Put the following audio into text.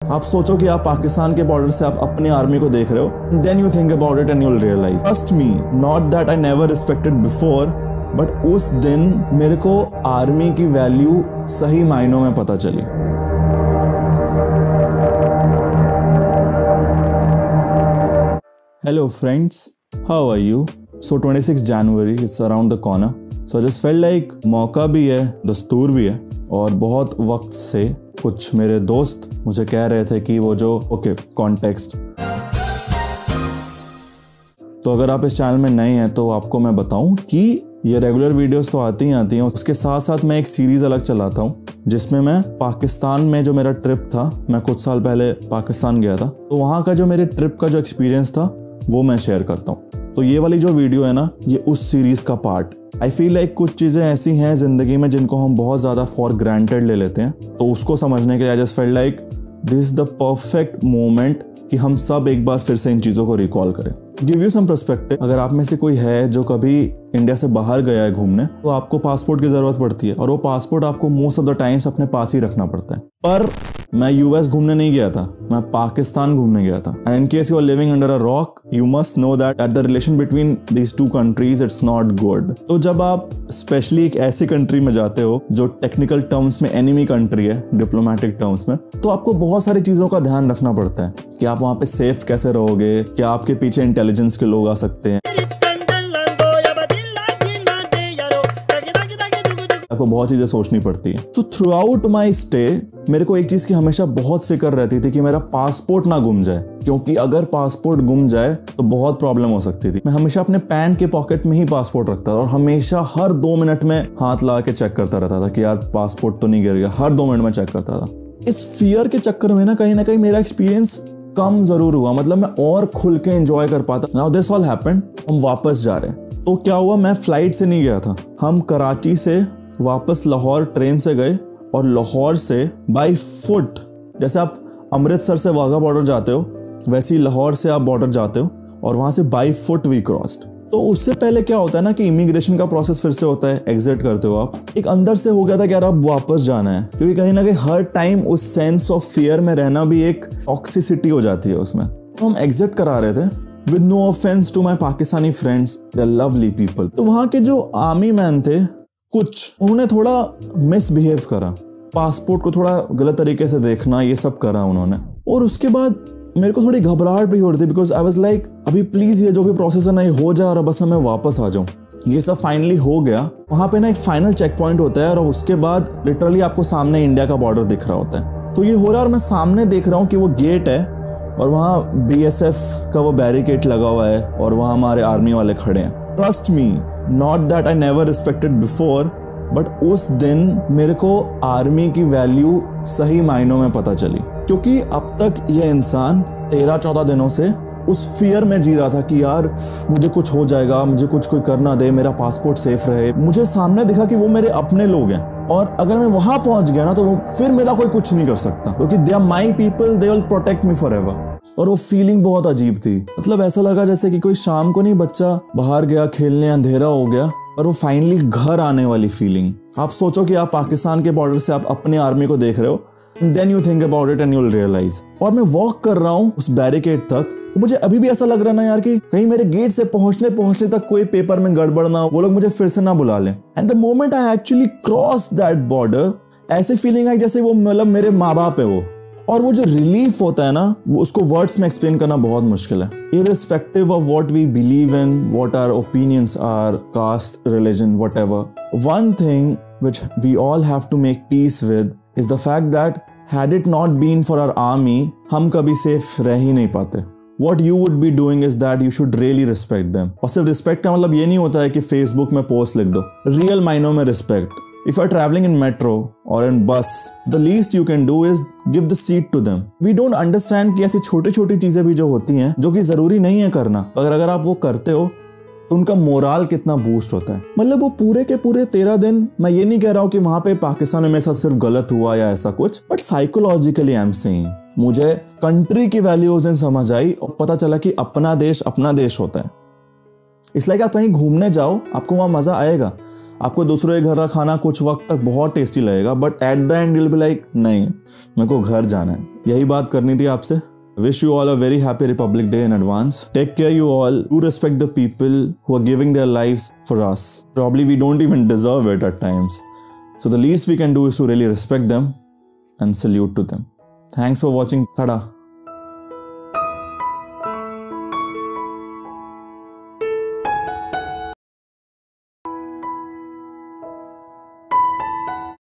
आप सोचो कि आप पाकिस्तान के बॉर्डर से आप अपनी आर्मी को देख रहे हो, then you think about it and you will realise, trust me, not that I never respected before, but उस दिन मेरे को आर्मी की वैल्यू सही मायनों में पता चली। Hello friends, how are you? So 26 January, it's around the corner. So I just felt like मौका भी है, दस्तूर भी है, और बहुत वक्त से कुछ मेरे दोस्त मुझे कह रहे थे कि वो जो कॉन्टेक्स्ट। तो अगर आप इस चैनल में नए हैं तो आपको मैं बताऊं कि ये रेगुलर वीडियोस तो आती हैं, उसके साथ साथ मैं एक सीरीज अलग चलाता हूँ जिसमें मैं पाकिस्तान में जो मेरा ट्रिप था, मैं कुछ साल पहले पाकिस्तान गया था, तो वहाँ का जो मेरे ट्रिप का जो एक्सपीरियंस था वो मैं शेयर करता हूँ। तो ये वाली जो वीडियो है ना, ये उस सीरीज का पार्ट। आई फील लाइक कुछ चीज़ें ऐसी हैं ज़िंदगी में जिनको हम बहुत ज़्यादा फॉर ग्रांटेड ले लेते हैं, तो उसको समझने के लिए I just felt like this is the perfect moment कि हम सब एक बार फिर से इन चीज़ों को रिकॉल करें। गिव यू सम पर्सपेक्टिव, अगर आप में से कोई है जो कभी इंडिया से बाहर गया है घूमने, तो आपको पासपोर्ट की ज़रूरत पड़ती है, और वो पासपोर्ट आपको मोस्ट ऑफ द टाइम्स अपने पास ही रखना पड़ता है। पर मैं यूएस घूमने नहीं गया था, मैं पाकिस्तान घूमने गया था। And in case you are living under a rock, you must know that the relation between these two countries it's not good. तो जब आप स्पेशली एक ऐसी कंट्री में जाते हो जो टेक्निकल टर्म्स में एनिमी कंट्री है, डिप्लोमेटिक टर्म्स में, तो आपको बहुत सारी चीज़ों का ध्यान रखना पड़ता है कि आप वहाँ पे सेफ कैसे रहोगे, क्या आपके पीछे इंटेलिजेंस के लोग आ सकते हैं, आपको बहुत चीजें सोचनी पड़ती है। तो थ्रू आउट माई स्टे मेरे को एक चीज की हमेशा बहुत फिक्र रहती थी कि मेरा पासपोर्ट ना गुम जाए, क्योंकि अगर पासपोर्ट गुम जाए तो बहुत प्रॉब्लम हो सकती थी। मैं हमेशा अपने पैंट के पॉकेट में ही पासपोर्ट रखता था और हमेशा हर 2 मिनट में हाथ लगा के चेक करता रहता था कि यार पासपोर्ट तो नहीं गिर गया, हर 2 मिनट में चेक करता था। इस फियर के चक्कर में ना कहीं मेरा एक्सपीरियंस कम जरूर हुआ, मतलब मैं और खुल के एंजॉय कर पाता। नाउ दिस ऑल हैपेंड, हम वापस जा रहे हैं, तो क्या हुआ, मैं फ्लाइट से नहीं गया था, हम कराची से वापस लाहौर ट्रेन से गए, और लाहौर से बाय फुट, जैसे आप अमृतसर से वाघा बॉर्डर जाते हो वैसे ही लाहौर से आप बॉर्डर जाते हो, और वहां से बाय फुट वी क्रॉस्ड। तो उससे पहले क्या होता है ना कि इमिग्रेशन का प्रोसेस फिर से होता है, एग्जिट करते हो आप। एक अंदर से हो गया था कि यार अब वापस जाना है, क्योंकि कहीं ना कहीं हर टाइम उस सेंस ऑफ फियर में रहना भी एक टॉक्सिसिटी हो जाती है उसमें। तो हम एग्जिट करा रहे थे, with no offence to my Pakistani friends, they are lovely people. तो वहां के जो आर्मी मैन थे कुछ, उन्होंने थोड़ा मिसबिहेव करा, पासपोर्ट को थोड़ा गलत तरीके से देखना, ये सब करा उन्होंने। और उसके बाद मेरे को थोड़ी घबराहट भी हो रही थी, बिकॉज आई वाज लाइक अभी प्लीज ये जो भी प्रोसेस है ना ये हो जाए और बस मैं वापस आ जाऊं। ये सब फाइनली हो गया। वहां पे ना एक फाइनल चेक पॉइंट होता है, और उसके बाद लिटरली आपको सामने इंडिया का बॉर्डर दिख रहा होता है। तो ये हो रहा है और मैं सामने देख रहा हूँ कि वो गेट है, और वहाँ BSF का वो बैरिकेड लगा हुआ है, और वहाँ हमारे आर्मी वाले खड़े हैं। Trust me, not that I never respected before, but उस दिन मेरे को आर्मी की वैल्यू सही मायनों में पता चली, क्योंकि अब तक ये इंसान 13-14 दिनों से उस फियर में जी रहा था कि यार मुझे कुछ हो जाएगा, मुझे कुछ कोई करना दे, मेरा पासपोर्ट सेफ रहे। मुझे सामने दिखा कि वो मेरे अपने लोग हैं, और अगर मैं वहां पहुंच गया ना तो फिर मेरा कोई कुछ नहीं कर सकता, क्योंकि they are my people, they will protect me for ever. और वो फीलिंग बहुत अजीब थी, मतलब ऐसा लगा जैसे कि कोई शाम को नहीं बच्चा बाहर गया खेलने, अंधेरा हो गया, और वो फाइनली घर आने वाली फीलिंग। आप सोचो कि आप पाकिस्तान के बॉर्डर से आप अपने आर्मी को देख रहे हो, then you think about it and you will realise. और मैं वॉक कर रहा हूँ उस बैरिकेड तक, मुझे अभी भी ऐसा लग रहा ना यार कि कहीं मेरे गेट से पहुंचने तक कोई पेपर में गड़बड़ ना हो, वो लोग मुझे फिर से ना बुला लें। And the moment I actually cross that border, ऐसे फीलिंग आई जैसे वो मतलब मेरे माँ बाप है वो। और वो जो रिलीफ होता है ना, वो उसको वर्ड्स में एक्सप्लेन करना बहुत मुश्किल है। Irrespective of what we believe in, what our opinions are, caste, religion, whatever, one thing which we all have to make peace with is the fact that had it not been for our army, हम कभी safe रह ही नहीं पाते। What you would be doing is that you should really respect them. और सिर्फ respect का मतलब ये नहीं होता है कि फेसबुक में पोस्ट लिख दो, रियल मायनों में respect. If you are traveling in metro or in bus, the least you can do is give the seat to them. We don't understand कि ऐसी छोटी छोटी चीजें भी जो होती हैं, जो कि जरूरी नहीं है करना, अगर आप वो करते हो तो उनका मोराल कितना बूस्ट होता है। मतलब वो पूरे के पूरे 13 दिन, मैं ये नहीं कह रहा हूँ कि वहां पे पाकिस्तान में मेरे साथ सिर्फ गलत हुआ या ऐसा कुछ, but psychologically I am saying, मुझे कंट्री की वैल्यू उस दिन समझ आई और पता चला कि अपना देश होता है। इसलिए आप कहीं घूमने जाओ, आपको वहां मजा आएगा, आपको दूसरों के घर का खाना कुछ वक्त तक बहुत टेस्टी लगेगा, but at the end you will be like नहीं, मेरे को घर जाना है। यही बात करनी थी आपसे। Wish you all a very happy Republic Day in advance. Take care, you all. Do respect the people who are giving their lives for us. Probably we don't even deserve it at times. So the least we can do is to really respect them and salute to them. Thanks for watching. Tada.